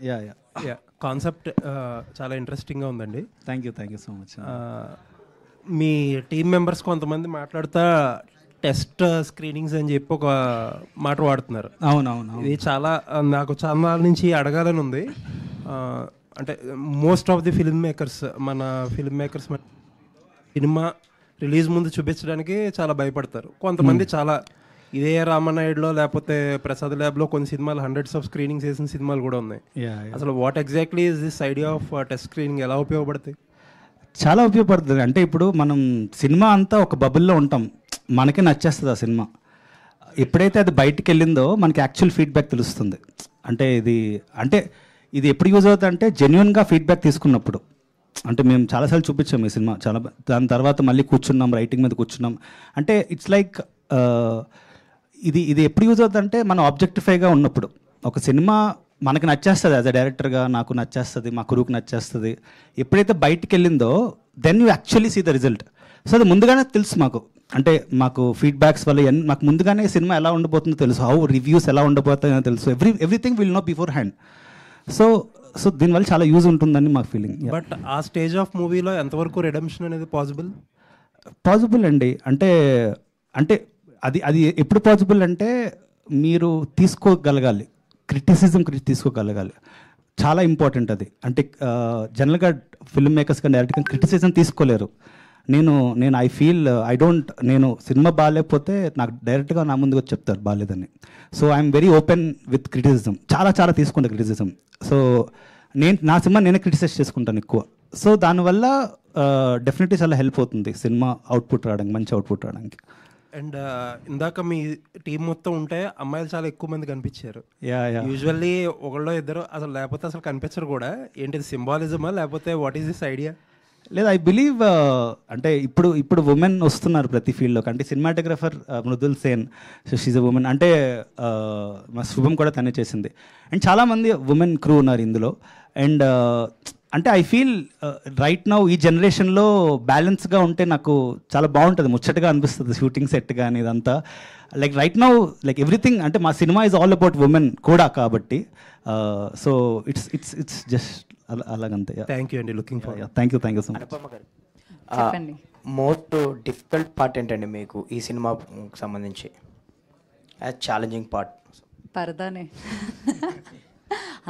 Yeah yeah yeah concept చాలా ఇంట్రెస్టింగ్గా ఉందండి. Thank you so much. Me team members కొంతమంది మాట్లాడుతా టెస్ట్ స్క్రీనింగ్స్ అని చెప్పి ఒక మాట వాడుతున్నారు. అవునవును. ఇది చాలా నాకు చాలా నుంచి అడగాలని ఉంది. అంటే most of the film makers cinema release ముందు చూపించడానికి చాలా భయపడతారు. కొంతమంది చాలా ఇదే రామనాయుడులో లేకపోతే ప్రసాద్ ల్యాబ్లో కొన్ని సినిమాలు హండ్రెడ్స్ ఆఫ్ స్క్రీనింగ్స్ వేసిన సినిమాలు కూడా ఉన్నాయి. అసలు what exactly is this idea of test screening, ఎలా ఉపయోగపడతాయి? చాలా ఉపయోగపడుతుంది. అంటే ఇప్పుడు మనం సినిమా అంతా ఒక బబుల్లో ఉంటాం, మనకే నచ్చేస్తుంది ఆ సినిమా. ఎప్పుడైతే అది బయటికి వెళ్ళిందో మనకి యాక్చువల్ ఫీడ్బ్యాక్ తెలుస్తుంది. అంటే ఇది ఎప్పుడు యూజ్ అవుతుంది అంటే జెన్యున్గా ఫీడ్బ్యాక్ తీసుకున్నప్పుడు. అంటే మేము చాలాసార్లు చూపించాం ఈ సినిమా, దాని తర్వాత మళ్ళీ కూర్చున్నాం, రైటింగ్ మీద కూర్చున్నాం. అంటే ఇట్స్ లైక్ ఇది ఎప్పుడు యూజ్ అవుతుంది అంటే మనం ఆబ్జెక్టిఫైగా ఉన్నప్పుడు. ఒక సినిమా మనకు నచ్చేస్తుంది, యాజ్ అ డైరెక్టర్గా నాకు నచ్చేస్తుంది, మా క్రూకి నచ్చేస్తుంది. ఎప్పుడైతే బయటికి వెళ్ళిందో then you actually see the result. So అది ముందుగానే తెలుసు మాకు. అంటే మాకు ఫీడ్బ్యాక్స్ వల్ల మాకు ముందుగానే సినిమా ఎలా ఉండబోతుందో తెలుసు, హౌ రివ్యూస్ ఎలా ఉండబోతాయో తెలుసు. Everything will know before hand. So దీనివల్ల చాలా యూజ్ ఉంటుందని మాకు ఫీలింగ్. బట్ ఆ స్టేజ్ ఆఫ్ మూవీలో ఎంతవరకు రిడెంప్షన్ అనేది పాసిబుల్ అండి. అంటే అది ఎప్పుడు పాసిబుల్ అంటే మీరు తీసుకోగలగాలి, క్రిటిసిజం తీసుకోగలగాలి. చాలా ఇంపార్టెంట్ అది. అంటే జనరల్గా ఫిల్మ్ మేకర్స్ కానీ డైరెక్ట్గా క్రిటిసిజం తీసుకోలేరు. నేను ఐ ఫీల్ నేను సినిమా బాగాలేకపోతే నాకు డైరెక్ట్గా నా ముందుకు వచ్చి చెప్తారు బాగాలేదని. So I'm very open with criticism. చాలా తీసుకుంటా క్రిటిసిజం. సో నా సినిమా నేనే క్రిటిసైజ్ చేసుకుంటాను ఎక్కువ. సో దానివల్ల డెఫినెట్లీ చాలా హెల్ప్ అవుతుంది సినిమా అవుట్పుట్ రావడానికి, మంచి అవుట్పుట్ రావడానికి. అండ్ ఇందాక మీ టీం మొత్తం ఉంటే అమ్మాయిలు చాలా ఎక్కువ మంది కనిపించారు. యా యూజువల్లీ ఒకళ్ళో ఇద్దరు అసలు, లేకపోతే అసలు కనిపించరు కూడా. ఏంటిది సింబాలిజమా లేకపోతే వాట్ ఈస్ దిస్ ఐడియా? లేదు, ఐ బిలీవ్ అంటే ఇప్పుడు ఉమెన్ వస్తున్నారు ప్రతి ఫీల్డ్లోకి. అంటే cinematographer Mridul Sen, she's a women. అంటే మా శుభం కూడా తనే చేసింది. అండ్ చాలామంది ఉమెన్ క్రూ ఉన్నారు ఇందులో. అండ్ అంటే ఐ ఫీల్ రైట్ నౌ ఈ జనరేషన్లో బ్యాలెన్స్గా ఉంటే నాకు చాలా బాగుంటుంది, ముచ్చటగా అనిపిస్తుంది షూటింగ్ సెట్ కానీ ఇదంతా. Like right now like everything, అంటే మా cinema is all about women కూడా కాబట్టి. సో ఇట్స్ జస్ట్ అలాగంతే. థ్యాంక్ యూ అండి. Looking for. Thank you so much. Most difficult part ఏంటండి మీకు ఈ సినిమాకి సంబంధించి, ఛాలెంజింగ్ పార్ట్? పరదానే.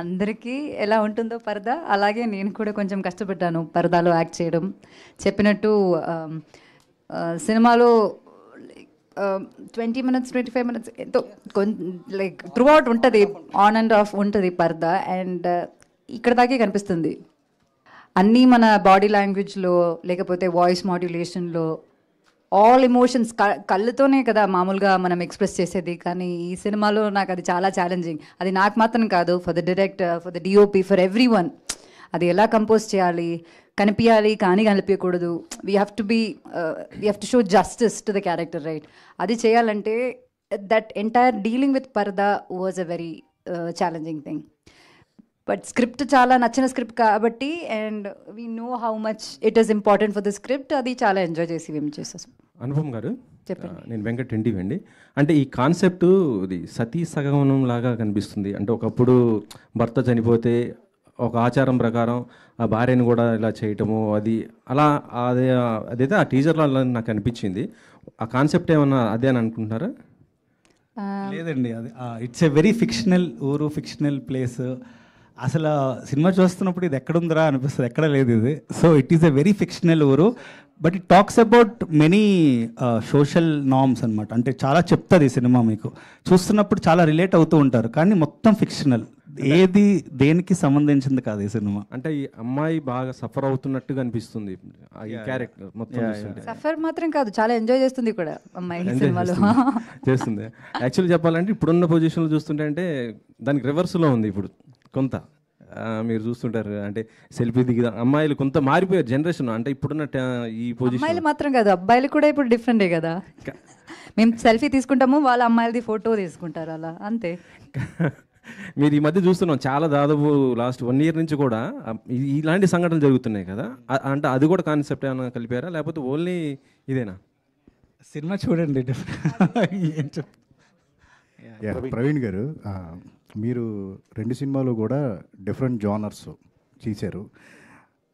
అందరికీ ఎలా ఉంటుందో పరదా, అలాగే నేను కూడా కొంచెం కష్టపడ్డాను పరదాలో యాక్ట్ చేయడం. చెప్పినట్టు సినిమాలో 20 minutes 25 minutes ఎంతో లైక్ త్రూ అవుట్ ఉంటుంది, ఆన్ అండ్ ఆఫ్ ఉంటుంది పరదా. అండ్ ఇక్కడ దాకే కనిపిస్తుంది అన్నీ మన బాడీ లాంగ్వేజ్లో, లేకపోతే వాయిస్ మాడ్యులేషన్లో, ఆల్ ఎమోషన్స్ కళ్ళతోనే కదా మామూలుగా మనం ఎక్స్ప్రెస్ చేసేది. కానీ ఈ సినిమాలో నాకు అది చాలా ఛాలెంజింగ్. అది నాకు మాత్రం కాదు, for the director, for the DOP, for everyone. అది ఎలా కంపోజ్ చేయాలి, కనిపించాలి కానీ కనిపించకూడదు. We have to show justice to the character, right? అది చేయాలంటే that entire dealing with Parda was a very challenging thing. But script చాలా నచ్చిన స్క్రిప్ట్ కాబట్టి, and we know how much it is important for the script. అది చాలా enjoy చేసి మేము చేసాం. అనుపమ్ గారు, చెప్పండి. నేను వెంకట్ ఎన్టీవీ అండి. అంటే ఈ కాన్సెప్ట్ ఇది సతీ సగమనం లాగా కనిపిస్తుంది. అంటే ఒకప్పుడు భర్త చనిపోతే ఒక ఆచారం ప్రకారం ఆ భార్యను కూడా ఇలా చేయటము, అది అలా అదైతే ఆ టీజర్లో అలా నాకు అనిపించింది. ఆ కాన్సెప్ట్ ఏమన్నా అదే అని అనుకుంటున్నారా? లేదండి, అది ఇట్స్ ఎ వెరీ ఫిక్షనల్ ఊరు, ఫిక్షనల్ ప్లేస్. అసలు సినిమా చూస్తున్నప్పుడు ఇది ఎక్కడుందిరా అనిపిస్తుంది, ఎక్కడ లేదు ఇది. So it is a very fictional ఊరు, but it talks about many social norms అనమాట. అంటే చాలా చెప్తుంది ఈ సినిమా, మీకు చూస్తున్నప్పుడు చాలా రిలేట్ అవుతూ ఉంటారు, కానీ మొత్తం ఫిక్షనల్, ఏది దేనికి సంబంధించింది కాదు ఈ సినిమా. అంటే ఈ అమ్మాయి బాగా సఫర్ అవుతున్నట్టుగా అనిపిస్తుంది ఈ క్యారెక్టర్ మొత్తం. సఫర్ మాత్రం కాదు, చాలా ఎంజాయ్ చేస్తుంది కూడా అమ్మాయి సినిమాలో. చేస్తుంది. యాక్చువల్లీ చెప్పాలంటే ఇప్పుడున్న పొజిషన్లో చూస్తుంటే అంటే దానికి రివర్స్లో ఉంది ఇప్పుడు కొంత. మీరు చూస్తుంటారు అంటే సెల్ఫీ దిగిన అమ్మాయిలు కొంత మారిపోయారు జనరేషన్. అంటే ఇప్పుడున్న ఈ పొజిషన్ అమ్మాయిలు మాత్రం కాదు, అబ్బాయిలు కూడా ఇప్పుడు డిఫరెంటే కదా. మేము సెల్ఫీ తీసుకుంటాము, వాళ్ళ అమ్మాయిలది ఫోటో తీసుకుంటారు, అలా అంతే. మీరు ఈ మధ్య చూస్తున్నాం చాలా, దాదాపు లాస్ట్ 1 year నుంచి కూడా ఇలాంటి సంఘటనలు జరుగుతున్నాయి కదా. అంటే అది కూడా కాన్సెప్ట్ ఏమైనా కలిపారా, లేకపోతే ఓన్లీ ఇదేనా? సినిమా చూడండి. ప్రవీణ్ గారు, మీరు 2 సినిమాలు కూడా డిఫరెంట్ జానర్స్ చేశారు.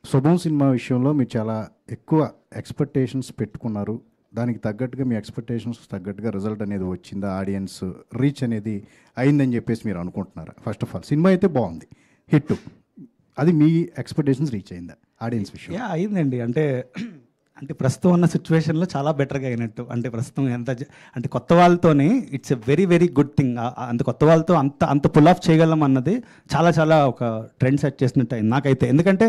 శుభం సినిమా విషయంలో మీరు చాలా ఎక్కువ ఎక్స్పెక్టేషన్స్ పెట్టుకున్నారు. దానికి తగ్గట్టుగా మీ ఎక్స్పెక్టేషన్స్ తగ్గట్టుగా రిజల్ట్ అనేది వచ్చిందా, ఆడియన్స్ రీచ్ అనేది అయిందని చెప్పేసి మీరు అనుకుంటున్నారా? ఫస్ట్ ఆఫ్ ఆల్ సినిమా అయితే బాగుంది, హిట్, అది మీ ఎక్స్పెక్టేషన్స్ రీచ్ అయిందా ఆడియన్స్ విషయం? అయిందండి. అంటే ప్రస్తుతం ఉన్న సిచ్యువేషన్లో చాలా బెటర్గా అయినట్టు. అంటే ప్రస్తుతం అంటే కొత్త వాళ్ళతోనే it's a very very good thing. అంత కొత్త వాళ్ళతో అంత పుల్ ఆఫ్ చేయగలం అన్నది చాలా ఒక ట్రెండ్ సెట్ చేసినట్టు అయింది నాకైతే. ఎందుకంటే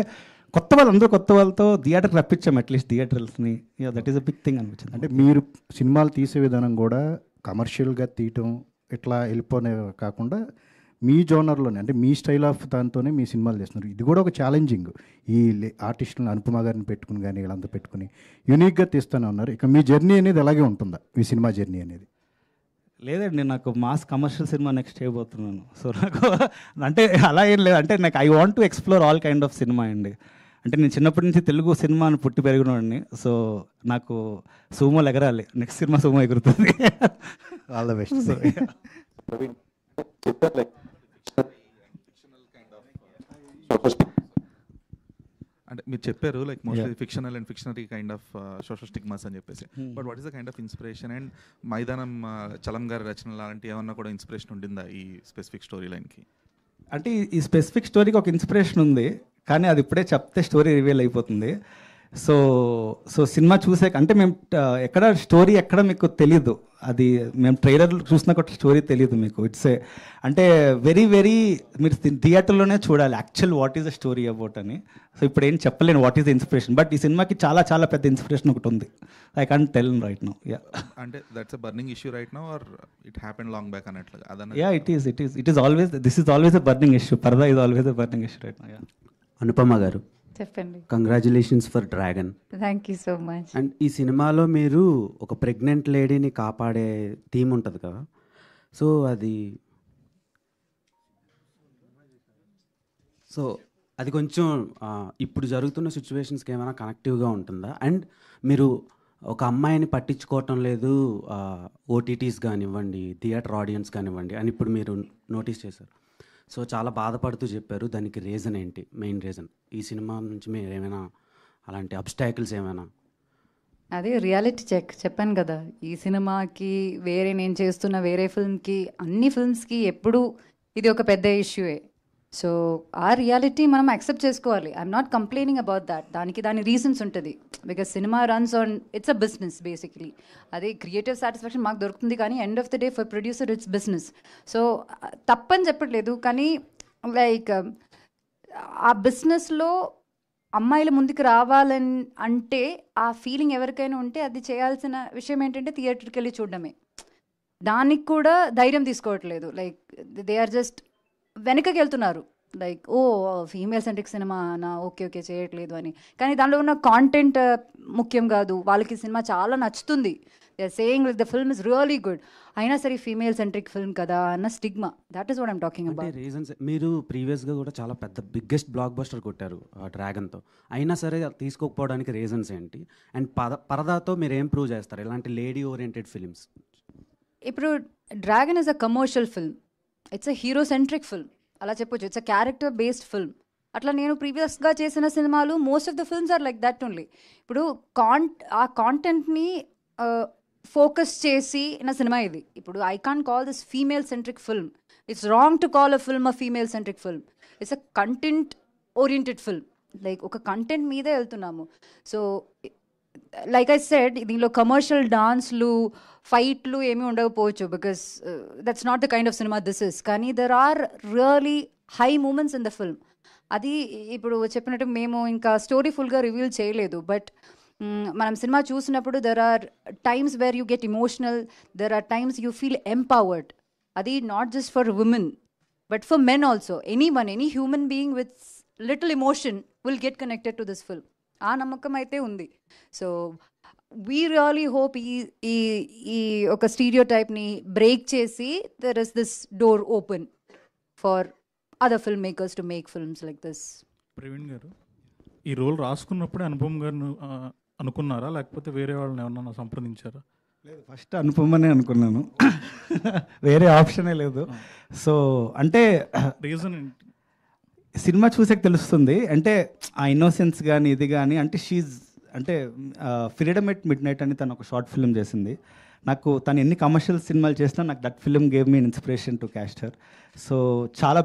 అందరూ కొత్త వాళ్ళతో థియేటర్కి రప్పించాం, అట్లీస్ట్ థియేటర్స్ని. That is a big thing అనిపించింది. అంటే మీరు సినిమాలు తీసే విధానం కూడా కమర్షియల్గా తీయటం ఇట్లా వెళ్ళిపోనే కాకుండా మీ జోనర్లోనే, అంటే మీ స్టైల్ ఆఫ్ దాంతోనే మీ సినిమాలు చేస్తున్నారు. ఇది కూడా ఒక ఛాలెంజింగ్. ఈ ఆర్టిస్టులను అనుపమ గారిని పెట్టుకుని కానీ వీళ్ళంతా పెట్టుకుని యూనిక్గా తీస్తూనే ఉన్నారు. ఇక మీ జర్నీ అనేది అలాగే ఉంటుందా, మీ సినిమా జర్నీ అనేది? లేదండి, నాకు మాస్ కమర్షియల్ సినిమా నెక్స్ట్ చేయబోతున్నాను. సో నాకు అంటే అలా ఏం లేదు. అంటే నాకు I want to explore all kind of cinema అండి. అంటే నేను చిన్నప్పటి నుంచి తెలుగు సినిమాను పుట్టి పెరిగినవాడిని. సో నాకు సుమోలు ఎగరాలి, నెక్స్ట్ సినిమా సుమో ఎగురుతుంది. All the best. అంటే మీరు చెప్పారు like mostly fictional and fictionary kind of social stigmas అని చెప్పేసి. But what is the kind of inspiration and Maidanam Chalam గారి రచనలు అలాంటి ఏమన్నా కూడా ఇన్స్పిరేషన్ ఉండిందా ఈ స్పెసిఫిక్ స్టోరీ లైన్కి? అంటే ఈ స్పెసిఫిక్ స్టోరీకి ఒక ఇన్స్పిరేషన్ ఉంది, కానీ అది ఇప్పుడే చెప్తే స్టోరీ రివీల్ అయిపోతుంది. సో సినిమా చూసాక అంటే మేము ఎక్కడ స్టోరీ ఎక్కడ మీకు తెలీదు, అది మేము ట్రైలర్ చూసిన ఒక స్టోరీ తెలియదు మీకు. ఇట్స్ అంటే వెరీ మీరు థియేటర్లోనే చూడాలి actual what is the story about అని. సో ఇప్పుడు ఏం చెప్పలేను what is the inspiration, but ఈ సినిమాకి చాలా పెద్ద ఇన్స్పిరేషన్ ఒకటి ఉంది. I can't tell right now. అంటే that's a burning issue right now or it happened long back అన్నట్లుగా? It is always this is always a burning issue. Parda is always a burning issue right now. Anupama garu, చెప్పండి. Congratulations for Dragon. Thank you so much. And ఈ సినిమాలో మీరు ఒక pregnant లేడీని కాపాడే theme ఉంటుంది కదా, సో అది కొంచెం ఇప్పుడు జరుగుతున్న సిచ్యువేషన్స్కి ఏమైనా కనెక్టివ్గా ఉంటుందా? అండ్ మీరు ఒక అమ్మాయిని పట్టించుకోవటం లేదు ఓటీటీస్ కానివ్వండి, థియేటర్ ఆడియన్స్ కానివ్వండి అని ఇప్పుడు మీరు నోటీస్ చేశారు. సో చాలా బాధపడుతూ చెప్పారు, దానికి రీజన్ ఏంటి, మెయిన్ రీజన్? ఈ సినిమా నుంచి మీరు ఏమైనా అలాంటి అబ్స్టాకిల్స్ ఏమైనా? అదే రియాలిటీ చెక్ చెప్పాను కదా, ఈ సినిమాకి నేను చేస్తున్న వేరే ఫిల్మ్కి అన్ని ఫిల్మ్స్కి ఎప్పుడు ఇది ఒక పెద్ద ఇష్యూయే. సో ఆ రియాలిటీ మనం యాక్సెప్ట్ చేసుకోవాలి. I'm not complaining about that. దాని రీజన్స్ ఉంటుంది. Because cinema runs on, it's a business basically. అదే క్రియేటివ్ సాటిస్ఫాక్షన్ మాకు దొరుకుతుంది, కానీ end of the day for producer it's business. So తప్పని చెప్పట్లేదు, కానీ లైక్ ఆ బిజినెస్లో అమ్మాయిల ముందుకు రావాలని అంటే ఆ ఫీలింగ్ ఎవరికైనా ఉంటే అది చేయాల్సిన విషయం ఏంటంటే థియేటర్కి వెళ్ళి చూడడమే. దానికి కూడా ధైర్యం తీసుకోవట్లేదు. లైక్ దే ఆర్ జస్ట్ వెనకకి వెళ్తున్నారు. లైక్ ఫీమేల్ సెంట్రిక్ సినిమా నా ఓకే చేయట్లేదు అని. కానీ దానిలో ఉన్న కాంటెంట్ ముఖ్యం కాదు. వాళ్ళకి సినిమా చాలా నచ్చుతుంది. They are saying like the film is really good, అయినా సరే ఫీమేల్ సెంట్రిక్ ఫిల్మ్ కదా అన్న stigma. That is what I'm talking about. Reasons మీరు ప్రీవియస్గా కూడా చాలా పెద్ద బిగ్గెస్ట్ బ్లాక్ బస్టర్ కొట్టారు డ్రాగన్తో, అయినా సరే తీసుకోకపోవడానికి రీజన్స్ ఏంటి? అండ్ పరదాతో మీరు ఏం ప్రూవ్ చేస్తారు ఇలాంటి లేడీ ఓరియంటెడ్ ఫిల్మ్స్? ఇప్పుడు Dragon is a commercial film, it's a hero centric film అలా చెప్పొచ్చు. It's a character based film. అట్లా నేను ప్రీవియస్గా చేసిన సినిమాలు most of the films are like that only. ఇప్పుడు ఆ కాంటెంట్ని ఫోకస్ చేసి నా సినిమా ఇది. ఇప్పుడు I can't call this female centric film. It's wrong to call a film a female centric film. It's a content oriented film. Like ఒక content మీదే వెళ్తున్నాము. సో లైక్ ఐ సెడ్, దీనిలో కమర్షియల్ డాన్స్లు ఫైట్లు ఏమీ ఉండకపోవచ్చు, because that's not the kind of cinema this is. కానీ there are really high moments in the film. అది ఇప్పుడు చెప్పినట్టు మేము ఇంకా స్టోరీ ఫుల్గా రివీల్ చేయలేదు, బట్ మనం సినిమా చూసినప్పుడు there are times where you get emotional, there are times you feel empowered. అది not just for women but for men also. Any human being with little emotion will get connected to this film. ఆ నమ్మకం అయితే ఉంది. So we really hope ఈ ఒక stereo టైప్ని break చేసి there is this door open for other film makers to make films like this. Praveen గారు, ఈ role రాసుకున్నప్పుడే Anupam గారిని అనుకున్నారా, లేకపోతే వేరే వాళ్ళని ఏమన్నా సంప్రదించారా? లేదు, ఫస్ట్ అనుపమనే అనుకున్నాను, వేరే ఆప్షనే లేదు. సో అంటే రీజన్ సినిమా చూసాక తెలుస్తుంది, అంటే ఆ ఇన్నోసెన్స్ కానీ ఇది కానీ, అంటే షీజ్ అంటే ఫ్రీడమ్ ఎట్ మిడ్ నైట్ అని తను ఒక షార్ట్ ఫిల్మ్ చేసింది. నాకు తను ఎన్ని కమర్షియల్ సినిమాలు చేసినా నాకు that film gave me inspiration to caste her. So చాలా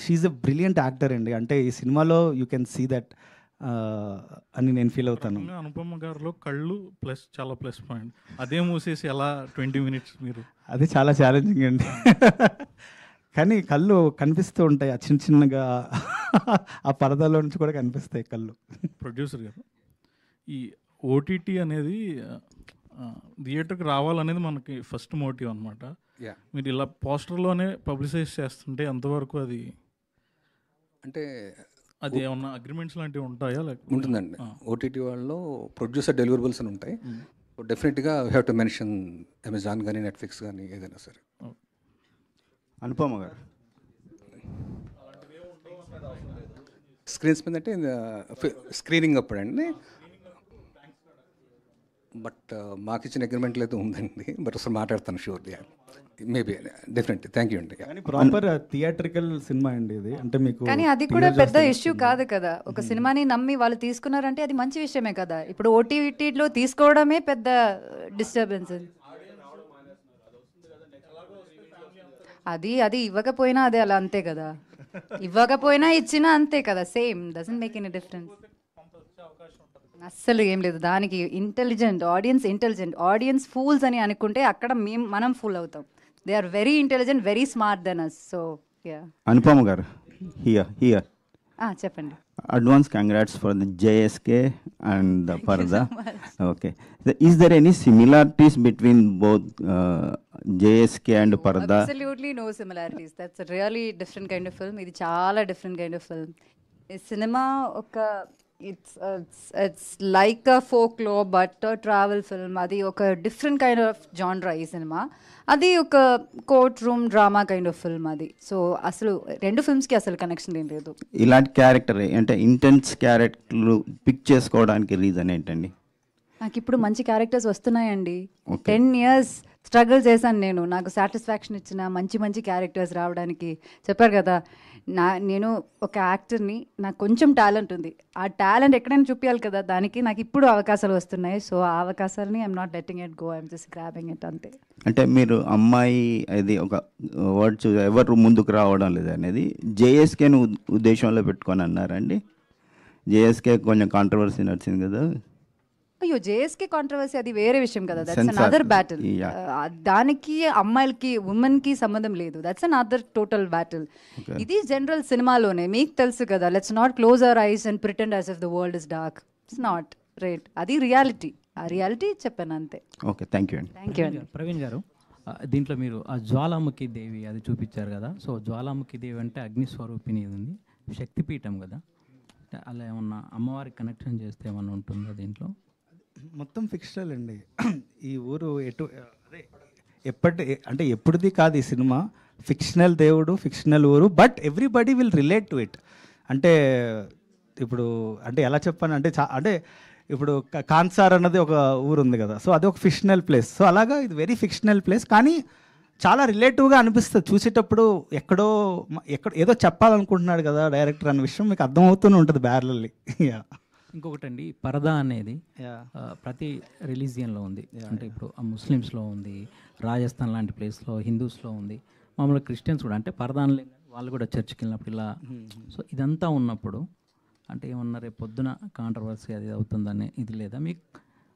షీఈ్ ఎ బ్రిలియంట్ యాక్టర్ అండి. అంటే ఈ సినిమాలో యూ కెన్ సీ దట్ అని నేను ఫీల్ అవుతాను. అనుపమ గారిలో కళ్ళు ప్లస్ చాలా ప్లస్ పాయింట్, అదే మూసేసి ఎలా 20 minutes మీరు, అది చాలా ఛాలెంజింగ్ అండి. కానీ కళ్ళు కనిపిస్తూ ఉంటాయి, ఆ చిన్న చిన్నగా ఆ పరదాలో నుంచి కూడా కనిపిస్తాయి కళ్ళు. ప్రొడ్యూసర్ గారు, ఈ ఓటీటీ అనేది థియేటర్కి రావాలనేది మనకి ఫస్ట్ మోటివ్ అనమాట. మీరు ఇలా పోస్టర్లోనే పబ్లిసైజ్ చేస్తుంటే ఎంతవరకు అది, అంటే అది ఏమన్నా అగ్రిమెంట్స్ లాంటివి ఉంటాయా? ఉంటుందండి. ఓటీటీ వాళ్ళలో ప్రొడ్యూసర్ డెలివరబుల్స్ అని ఉంటాయి. డెఫినెట్గా we have to mention Amazon కానీ నెట్ఫ్లిక్స్ కానీ ఏదైనా సరే. అనుపమ గారు, స్క్రీన్స్ మీద అంటే స్క్రీనింగ్ అప్పుడు అండి, బట్ మాకు ఇచ్చిన అగ్రిమెంట్లు అయితే ఉందండి. బట్ ఒకసారి మాట్లాడతాను surely, maybe definitely. Thank you అండి. కానీ ప్రాపర్ థియేట్రికల్ సినిమా అండి ఇది, అంటే మీకు కానీ అది కూడా పెద్ద ఇష్యూ కాదు కదా. ఒక సినిమాని నమ్మి వాళ్ళు తీసుకున్నారంటే అది మంచి విషయమే కదా. ఇప్పుడు ఓటీటీలో తీసుకోవడమే పెద్ద డిస్టర్బెన్స్. అది ఇవ్వకపోయినా అదే అలా అంతే కదా, ఇవ్వకపోయినా ఇచ్చినా అంతే కదా, same, doesn't make any difference. అస్సలు ఏం లేదు దానికి. ఇంటెలిజెంట్ ఆడియన్స్ ఫూల్స్ అని అనుకుంటే అక్కడ మనం ఫూల్ అవుతాం. They are very intelligent, very smart then us. So yeah. Anupama garu, here చెప్పండి. Advance congrats for the JSK and the Parda. Okay, is there any similarities between both JSK and Parda? Absolutely no similarities. That's a really different kind of film. ఇది చాలా different kind of film. ఈ cinema ఒక it's like a folklore but a travel film. అది ఒక different kind of genre ఈ cinema. అది ఒక court room drama kind of film అది. సో అసలు రెండు ఫిల్మ్స్కి అసలు కనెక్షన్ ఏం లేదు. ఇలాంటి క్యారెక్టర్ అంటే ఇంటెన్స్ క్యారెక్టర్లు పిక్ చేసుకోవడానికి రీజన్ ఏంటండి? నాకు ఇప్పుడు మంచి క్యారెక్టర్స్ వస్తున్నాయండి. 10 years స్ట్రగుల్ చేశాను నేను. నాకు సాటిస్ఫాక్షన్ ఇచ్చిన మంచి క్యారెక్టర్స్ రావడానికి. చెప్పారు కదా, నేను ఒక యాక్టర్ని, నాకు కొంచెం టాలెంట్ ఉంది. ఆ టాలెంట్ ఎక్కడైనా చూపించాలి కదా, దానికి నాకు ఇప్పుడు అవకాశాలు వస్తున్నాయి. సో ఆ అవకాశాలని I'm not letting it go, I'm just grabbing it అంతే. అంటే మీరు అమ్మాయి అది ఒక వర్డ్ ఎవరు ముందుకు రావడం లేదు అనేది జేఎస్కేను ఉద్దేశంలో పెట్టుకొని అన్నారండి? జేఎస్కే కొంచెం కాంట్రవర్సీ నడిచింది కదా. అయ్యో, జేఎస్కే కాంట్రవర్సీ అది వేరే విషయం కదా. That's another battle. దానికి అమ్మాయిలకి ఉమెన్కి సంబంధం లేదు. That's another total battle. ఇది జనరల్ సినిమాలోనే మీకు తెలుసు కదా. Let's not close our eyes and pretend as if the world is dark. It's not right. అది రియాలిటీ. ఆ రియాలిటీ చెప్పాను అంతే. ఓకే, థ్యాంక్ యూ అండి. థ్యాంక్ యూ అండి. ప్రవీణ్ గారు, దీంట్లో మీరు ఆ జ్వాలాముఖి దేవి అది చూపించారు కదా. సో జ్వాలాముఖి దేవి అంటే అగ్నిస్వరూపిణి ఉంది, శక్తిపీఠం కదా. అలా ఏమన్నా అమ్మవారి కనెక్షన్ చేస్తే ఏమన్నా ఉంటుందా దీంట్లో? మొత్తం ఫిక్షనల్ అండి. ఈ ఊరు అంటే ఎప్పుడుది కాదు ఈ సినిమా. ఫిక్షనల్ దేవుడు, ఫిక్షనల్ ఊరు, but everybody will relate to it. అంటే ఇప్పుడు అంటే ఎలా చెప్పాను అంటే అంటే ఇప్పుడు కాన్సార్ అన్నది ఒక ఊరు ఉంది కదా. సో అది ఒక ఫిక్షనల్ ప్లేస్. సో అలాగా ఇది వెరీ ఫిక్షనల్ ప్లేస్, కానీ చాలా రిలేటివ్గా అనిపిస్తుంది చూసేటప్పుడు. ఎక్కడో ఏదో చెప్పాలనుకుంటున్నాడు కదా డైరెక్టర్ అన్న విషయం మీకు అర్థమవుతూనే ఉంటుంది బ్యారలల్లీ. ఇంకొకటి అండి, పరదా అనేది ప్రతి రిలీజియన్లో ఉంది. అంటే ఇప్పుడు ముస్లిమ్స్లో ఉంది, రాజస్థాన్ లాంటి ప్లేస్లో, హిందూస్లో ఉంది, మామూలుగా క్రిస్టియన్స్ కూడా. అంటే పరదా అనలేదు, వాళ్ళు కూడా చర్చ్కి వెళ్ళినప్పుడు ఇలా. సో ఇదంతా ఉన్నప్పుడు అంటే ఏమన్నా రేపు పొద్దున కాంట్రవర్సీ అది అవుతుందని ఇది లేదా మీకు?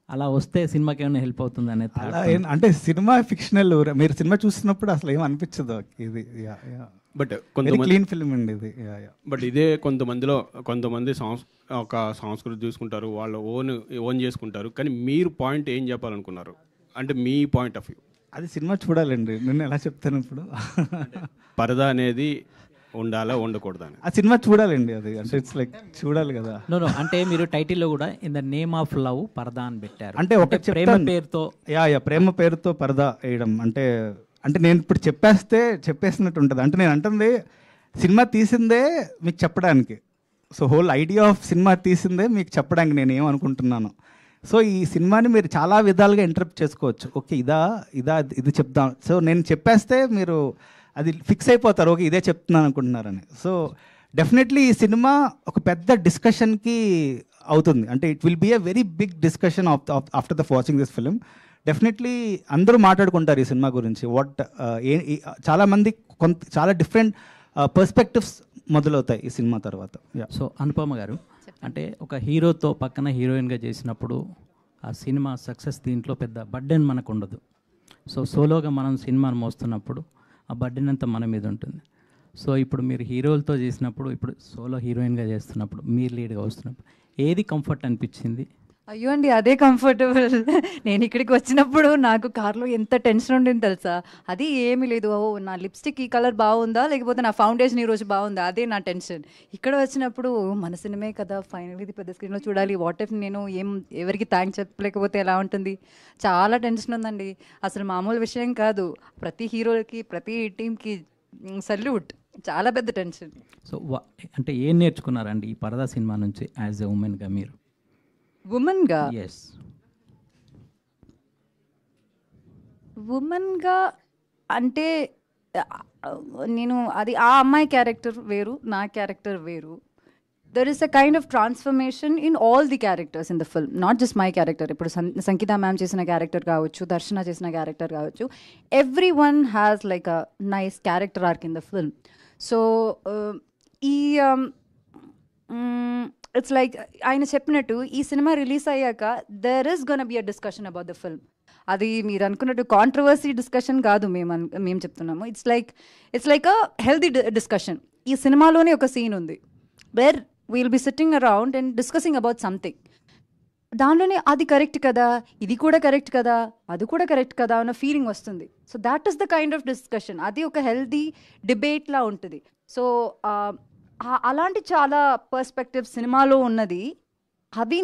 అలా వస్తే సినిమాకి ఏమైనా హెల్ప్ అవుతుంది అనేది? అంటే సినిమా ఫిక్షనల్, మీరు సినిమా చూస్తున్నప్పుడు అసలు ఏం అనిపించదు ఇది. బట్ కొంతమంది క్లీన్ ఫిల్మ్ అండి ఇది. బట్ ఇదే కొంతమంది ఒక సంస్కృతి చూసుకుంటారు, వాళ్ళు ఓన్ చేసుకుంటారు. కానీ మీరు పాయింట్ ఏం చెప్పాలనుకున్నారు అంటే మీ పాయింట్ ఆఫ్ వ్యూ? అది సినిమా చూడాలండి. నేను ఎలా చెప్తాను ఇప్పుడు? పరదా అనేది ఉండాలా ఉండకూడదా అని ఆ సినిమా చూడాలండి. అది అంటే ఇట్స్ లైక్ చూడాలి కదా. నో అంటే మీరు టైటిల్లో కూడా in the name of love పరదా అని పెట్టారు. అంటే ఒక ప్రేమ పేరుతో ప్రేమ పేరుతో పరదా వేయడం అంటే నేను ఇప్పుడు చెప్పేసినట్టు ఉంటుంది. అంటే నేను అంటుంది సినిమా తీసిందే మీకు చెప్పడానికి. So whole idea of cinema తీసిందే మీకు చెప్పడానికి నేను ఏమనుకుంటున్నాను. సో ఈ సినిమాని మీరు చాలా విధాలుగా ఇంటరప్ట్ చేసుకోవచ్చు. ఓకే ఇది చెప్దాం, సో నేను చెప్పేస్తే మీరు అది ఫిక్స్ అయిపోతారు, ఓకే ఇదే చెప్తున్నాను అనుకుంటున్నారని. సో డెఫినెట్లీ ఈ సినిమా ఒక పెద్ద డిస్కషన్కి అవుతుంది. అంటే it will be a very big discussion after the watching this film. Definitely అందరూ మాట్లాడుకుంటారు ఈ సినిమా గురించి. చాలామంది చాలా డిఫరెంట్ పర్స్పెక్టివ్స్ మొదలవుతాయి ఈ సినిమా తర్వాత. సో అనుపమ గారు, అంటే ఒక హీరోతో పక్కన హీరోయిన్గా చేసినప్పుడు ఆ సినిమా సక్సెస్ దీంట్లో పెద్ద బర్డెన్ మనకు ఉండదు. సో సోలోగా మనం సినిమాను మోస్తున్నప్పుడు ఆ బర్డెన్ అంతా మన మీద ఉంటుంది. సో ఇప్పుడు మీరు హీరోలతో చేసినప్పుడు, ఇప్పుడు సోలో హీరోయిన్గా చేస్తున్నప్పుడు, మీరు లీడ్గా వస్తున్నప్పుడు ఏది కంఫర్ట్ అనిపించింది? అయ్యో అండి, అదే కంఫర్టబుల్. నేను ఇక్కడికి వచ్చినప్పుడు నాకు కార్లో ఎంత టెన్షన్ ఉండింది తెలుసా. అది ఏమీ లేదు, ఓ నా లిప్స్టిక్ ఈ కలర్ బాగుందా, లేకపోతే నా ఫౌండేషన్ ఈరోజు బాగుందా, అదే నా టెన్షన్. ఇక్కడ వచ్చినప్పుడు మన సినిమే కదా, ఫైనల్ ఇది పెద్ద స్క్రీన్లో చూడాలి, వాట్ ఇఫ్ నేను ఎవరికి థ్యాంక్స్ చెప్పలేకపోతే ఎలా ఉంటుంది, చాలా టెన్షన్ ఉందండి. అసలు మామూలు విషయం కాదు. ప్రతి హీరోలకి ప్రతి టీంకి సల్యూట్, చాలా పెద్ద టెన్షన్. సో అంటే ఏం నేర్చుకున్నారండి ఈ పరదా సినిమా నుంచి యాజ్ ఎ ఉమెన్గా మీరు? ఉమెన్గా ఎస్, ఉమెన్గా అంటే నేను అది ఆ అమ్మాయి క్యారెక్టర్ వేరు, నా క్యారెక్టర్ వేరు. There is a kind of transformation in all the characters in the film, not just my character. ఇప్పుడు సంగీత మ్యామ్ చేసిన క్యారెక్టర్ కావచ్చు, దర్శన చేసిన క్యారెక్టర్ కావచ్చు, everyone has like a nice character arc in the film. So it's like ఆయన చెప్పినట్టు ఈ cinema release అయ్యాక there is gonna be a discussion about the film. అది మీరు అనుకున్నట్టు కాంట్రవర్సీ డిస్కషన్ కాదు మేము చెప్తున్నాము. It's like a healthy discussion. ఈ సినిమాలోనే ఒక సీన్ ఉంది where we'll be sitting around and discussing about something. దానిలోనే అది కరెక్ట్ కదా, ఇది కూడా కరెక్ట్ కదా, అది కూడా కరెక్ట్ కదా అన్న ఫీలింగ్ వస్తుంది. So that is the kind of discussion. అది ఒక హెల్దీ డిబేట్లా ఉంటుంది. సో అలాంటి చాలా పర్స్పెక్టివ్ సినిమాలో ఉన్నది. అవి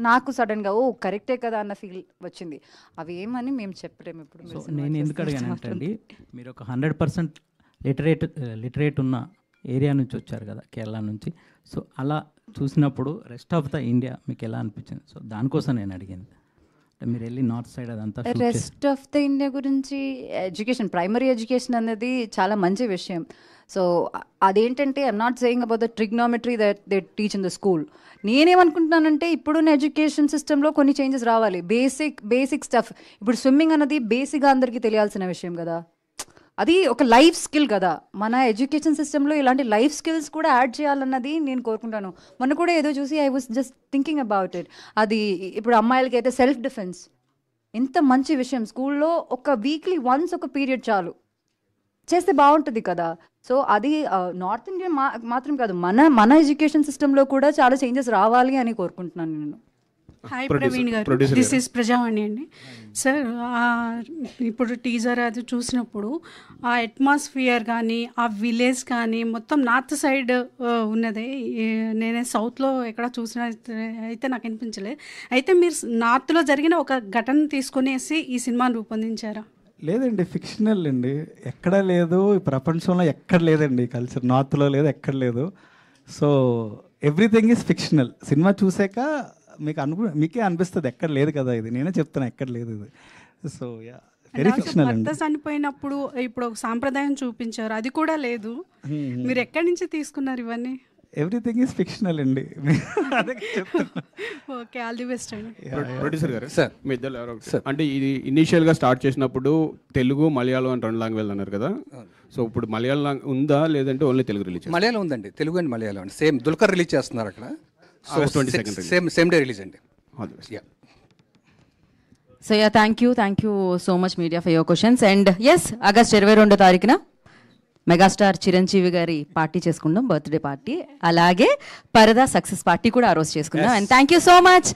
నాకు సడన్గా ఓ కరెక్టే కదా అన్న ఫీల్ వచ్చింది. అవి ఏమని మేము చెప్పలేము ఇప్పుడు. సో నేను ఎందుకు అడిగానంటండి, మీరు ఒక 100% లిటరేట్ ఉన్న ఏరియా నుంచి వచ్చారు కదా, కేరళ నుంచి. సో అలా చూసినప్పుడు రెస్ట్ ఆఫ్ ద ఇండియా మీకు ఎలా అనిపించింది? సో దానికోసం నేను అడిగింది. అంటే మీరు వెళ్ళి నార్త్ సైడ్ అదంతా రెస్ట్ ఆఫ్ ద ఇండియా గురించి ఎడ్యుకేషన్, ప్రైమరీ ఎడ్యుకేషన్ అనేది చాలా మంచి విషయం. సో అదేంటంటే I'm not saying about the trigonometry that they teach in the school. నేనేమనుకుంటున్నానంటే ఇప్పుడున్న ఎడ్యుకేషన్ సిస్టంలో కొన్ని చేంజెస్ రావాలి. Basic stuff. ఇప్పుడు స్విమ్మింగ్ అన్నది బేసిక్గా అందరికీ తెలియాల్సిన విషయం కదా, అది ఒక లైఫ్ స్కిల్ కదా. మన ఎడ్యుకేషన్ సిస్టంలో ఇలాంటి లైఫ్ స్కిల్స్ కూడా యాడ్ చేయాలన్నది నేను కోరుకుంటాను. మొన్న కూడా ఏదో చూసి I was just thinking about it. అది ఇప్పుడు అమ్మాయిలకి అయితే సెల్ఫ్ డిఫెన్స్ ఎంత మంచి విషయం. స్కూల్లో ఒక వీక్లీ వన్స్ ఒక పీరియడ్ చాలు చేస్తే బాగుంటుంది కదా. సో అది నార్త్ ఇండియా మాత్రం కాదు, మన ఎడ్యుకేషన్ సిస్టంలో కూడా చాలా చేంజెస్ రావాలి అని కోరుకుంటున్నాను నేను. హాయ్ ప్రవీణ్ గారు, దిస్ ఈస్ ప్రజావాణి అండి. సార్ ఇప్పుడు టీజర్ అది చూసినప్పుడు ఆ అట్మాస్ఫియర్ కానీ ఆ విలేజ్ కానీ మొత్తం నార్త్ సైడ్ ఉన్నదే. నేనే సౌత్లో ఎక్కడ చూసిన అయితే నాకు అనిపించలేదు. అయితే మీరు నార్త్లో జరిగిన ఒక ఘటన తీసుకునేసి ఈ సినిమాను రూపొందించారా? లేదండి, ఫిక్షనల్ అండి. ఎక్కడ లేదు, ప్రపంచంలో ఎక్కడ లేదండి కల్చర్. నార్త్లో లేదు, ఎక్కడ లేదు. So everything is fictional. Cinema చూసాక మీకే అనిపిస్తుంది ఎక్కడ లేదు కదా, ఇది నేనే చెప్తాను ఎక్కడ లేదు ఇది. సో యా, వెరీ ఫిక్షనల్ అండి. భర్త చనిపోయినప్పుడు ఇప్పుడు ఒక సాంప్రదాయం చూపించారు, అది కూడా లేదు. మీరు ఎక్కడి నుంచి తీసుకున్నారు ఇవన్నీ? ఎవ్రీథింగ్ ఈజ్ ఫిక్షనల్ అండి. ఓకే, ఆల్ ది బెస్ట్ అండి. ప్రొడ్యూసర్ గారు, సార్ మీ ఇద్దరు ఎవరో అంటే ఇది ఇనీషియల్గా స్టార్ట్ చేసినప్పుడు తెలుగు మలయాళం అని 2 లాంగ్వేజ్ అన్నారు కదా. సో ఇప్పుడు మలయాళం ఉందా లేదంటే ఓన్లీ తెలుగు రిలీజ్? మలయాళం ఉందండి, తెలుగు అండ్ మలయాళం అండి. సేమ్ దుల్కర్ రిలీజ్ చేస్తున్నారు అక్కడ. August 22nd same day release అండి. So yeah, thank you so much media for your questions. And yes, August 22వ తారీఖున మెగాస్టార్ చిరంజీవి గారి పార్టీ చేసుకుందాం, బర్త్డే పార్టీ. అలాగే పరదా సక్సెస్ పార్టీ కూడా ఆ రోజు చేసుకుందాం. And thank you so much.